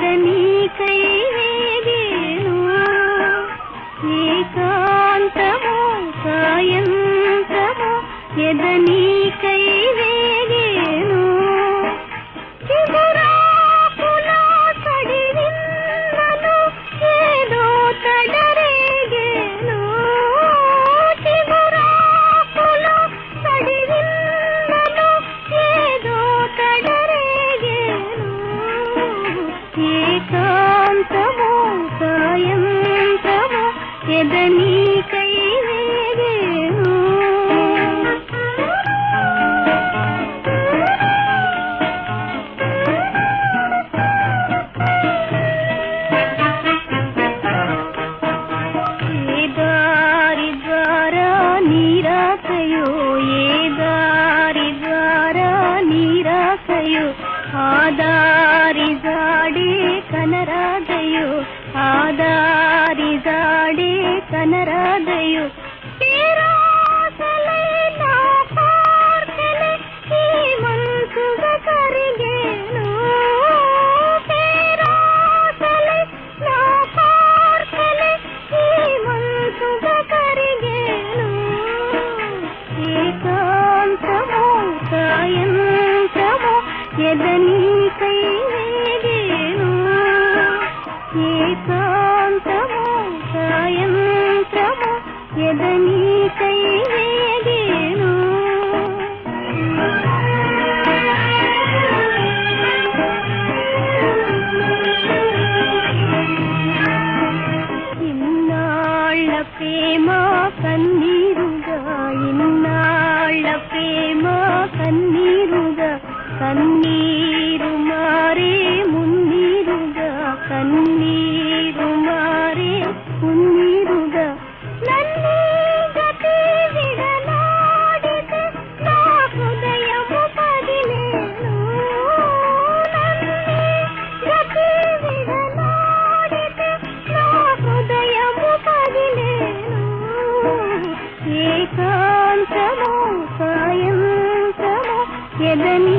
ఎదనీకై వేగేను ఏకాంతమో సాయంత్రమో ఎదనీకై వేగేను చిగురాకుల తడివిన్నను ఏదో తడరేగేను చిగురాకుల తడివిన్నను ఏదో తడరేగేను ఏకాంతమో సాయంత్రమో ఎదనీకై వేగేను ఏ దారి ద్వారా నీరాకయో ఏ దారి ద్వారా నీరాకయో ఆ దారి జాడే కనరాదయో ఆ దారి జాడే కనరాదయో పేరాసలై నా పార్కలే ఈ మనసుగా కరిగేను పేరాసలై నా పార్కలే ఈ మనసుగా కరిగేను ఏకాంతమో సాయంత్రమో ఎదనీకై వేగేను ఏకాంతమో సాయంత్రమో ఎదనీకై వేగేను ఇన్నాళ్ళ ప్రేమ కన్నీరుగా ఇన్నాళ్ళ ప్రేమ కన్నీరుగా కన్నీరు మారే మున్నీరుగా కన్నీరు మారే మున్నీరుగా నన్నీ గతి విడనాడితే నా హృదయము పగిలేను నన్నీ గతి విడనాడితే నా హృదయము పగిలేను ఏకాంతమో సాయంత్రమో ఎదని